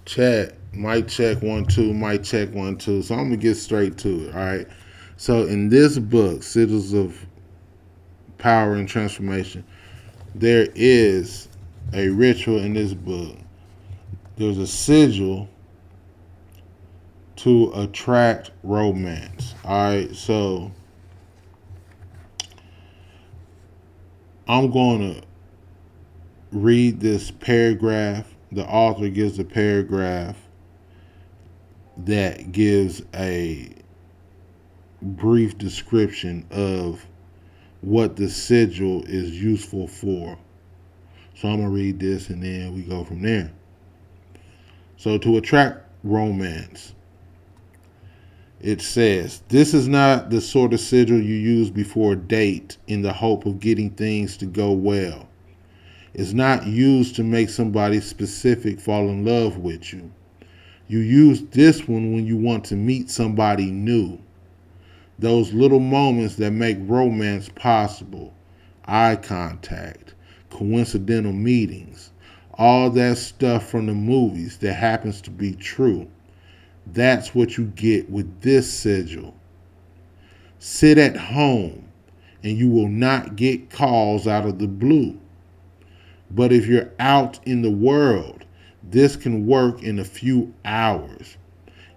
Check. Mic check 1 2. Mic check 1 2. So I'm gonna get straight to it. All right. So in this book, Sigils of Power and Transformation, there is a ritual in this book. There's a sigil to attract romance. All right. So I'm going to read this paragraph. The author gives a paragraph that gives a brief description of what the sigil is useful for. So I'm going to read this and then we go from there. So to attract romance, it says, this is not the sort of sigil you use before a date in the hope of getting things to go well. It's not used to make somebody specific fall in love with you. You use this one when you want to meet somebody new. Those little moments that make romance possible. Eye contact, coincidental meetings, all that stuff from the movies that happens to be true. That's what you get with this sigil. Sit at home and you will not get calls out of the blue. But if you're out in the world, this can work in a few hours.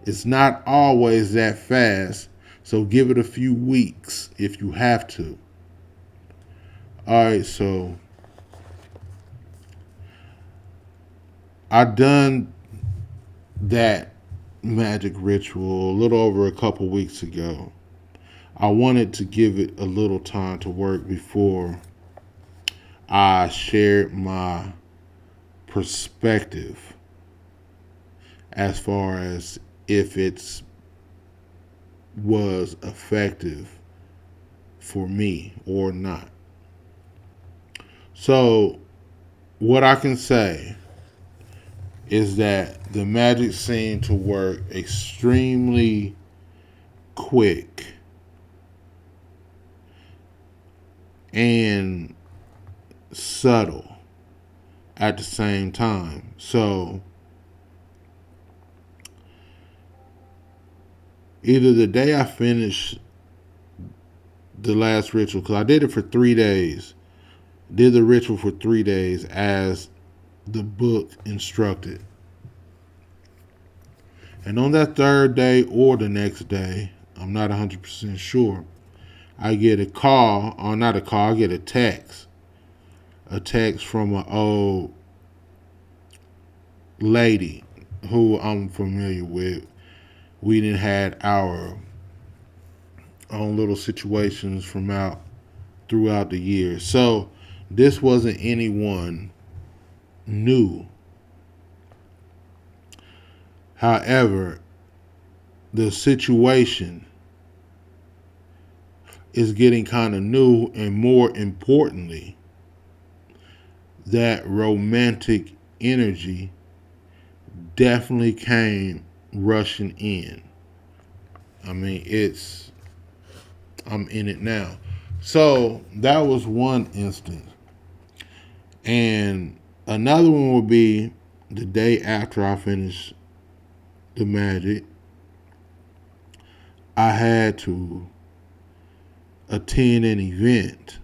It's not always that fast, so give it a few weeks if you have to. All right, so I done that magic ritual a little over a couple weeks ago. I wanted to give it a little time to work before I shared my perspective as far as if it's was effective for me or not. So what I can say is that the magic seemed to work extremely quick and subtle at the same time. So either the day I finished the last ritual, because I did it for 3 days, did the ritual for 3 days as the book instructed. And on that third day or the next day, I'm not 100% sure, I get a call, or not a call, I get a text. A text from an old lady who I'm familiar with. We didn't had our own little situations from out throughout the years. So this wasn't anyone new. However, the situation is getting kind of new, and more importantly, that romantic energy definitely came rushing in. I mean, I'm in it now. So that was one instance. And another one would be the day after I finished the magic. I had to attend an event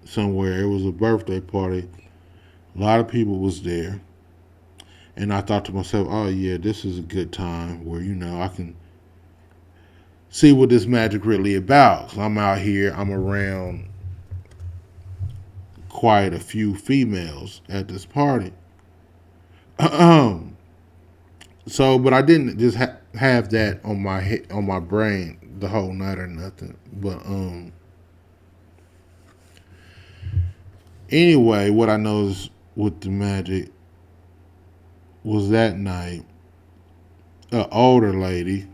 somewhere. It was a birthday party. A lot of people was there. And I thought to myself, oh yeah, this is a good time where, I can see what this magic really about. 'Cause I'm out here, I'm around quite a few females at this party. So, but I didn't just have that on my head, on my brain the whole night or nothing. But anyway, what I noticed with the magic was that night, an older lady,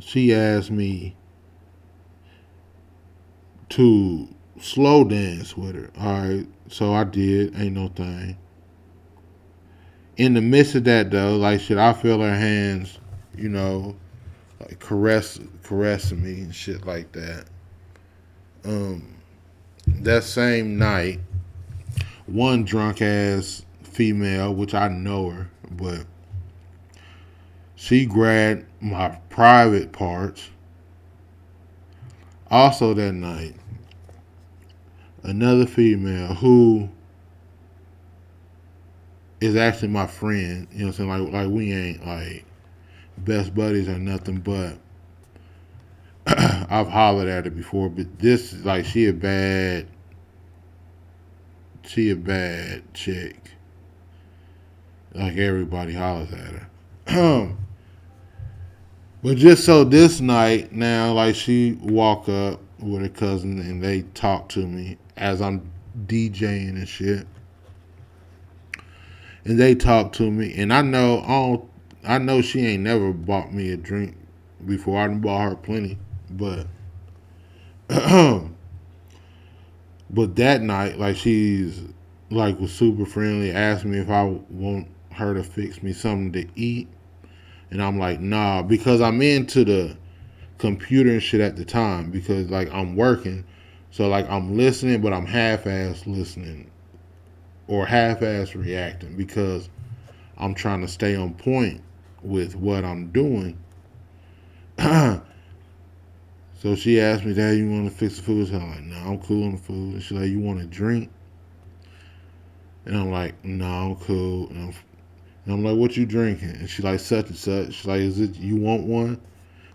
she asked me to slow dance with her. All right, so I did. Ain't no thing. In the midst of that, though, like shit, I feel her hands, like caressing me and shit like that. That same night, one drunk ass female, which I know her, but she grabbed my private parts. Also that night, another female who is actually my friend, you know what I'm saying? Like we ain't like best buddies or nothing, but I've hollered at her before. But this, like, she a bad chick. Like everybody hollers at her. But just so this night now, like she walk up with her cousin and they talk to me as I'm DJing and shit. And they talk to me, and I know she ain't never bought me a drink before. I done bought her plenty, but but that night, like she's like was super friendly, asked me if I want her to fix me something to eat, and I'm like nah, because I'm into the computer and shit at the time because like I'm working, so like I'm listening, but I'm half-ass listening or half-ass reacting because I'm trying to stay on point with what I'm doing. So she asked me, Dad, you want to fix the food? So I'm like, no, I'm cool on the food. And she's like, you want a drink? And I'm like, no, I'm cool. And I'm like, what you drinking? And she's like, such and such. She's like, is it, you want one?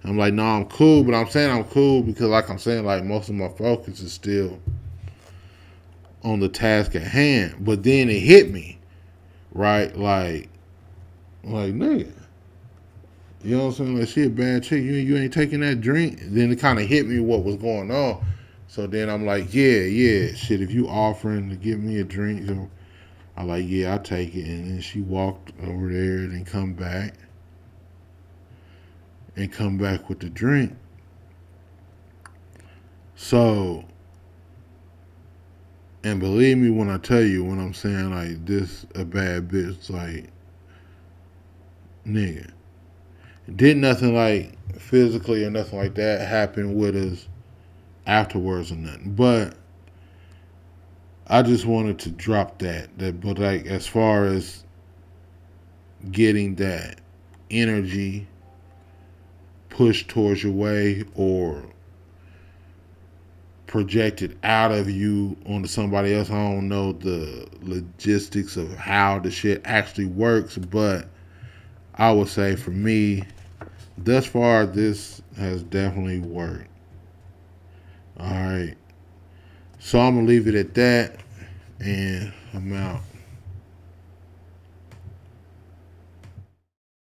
And I'm like, no, I'm cool. But I'm saying I'm cool because, like I'm saying, like most of my focus is still on the task at hand. But then it hit me, right? Like, nigga. You know what I'm saying? Like, she a bad chick. You ain't taking that drink. And then it kind of hit me what was going on. So then I'm like, yeah. Shit, if you offering to give me a drink, so I'm like, yeah, I'll take it. And then she walked over there and then come back. And come back with the drink. So, and believe me when I tell you, when I'm saying, like, this a bad bitch, like, nigga. Did nothing, like, physically or nothing like that happen with us afterwards or nothing. But I just wanted to drop that. But like as far as getting that energy pushed towards your way or projected out of you onto somebody else, I don't know the logistics of how the shit actually works, but I would say for me, thus far, this has definitely worked. All right. So I'm going to leave it at that, and I'm out.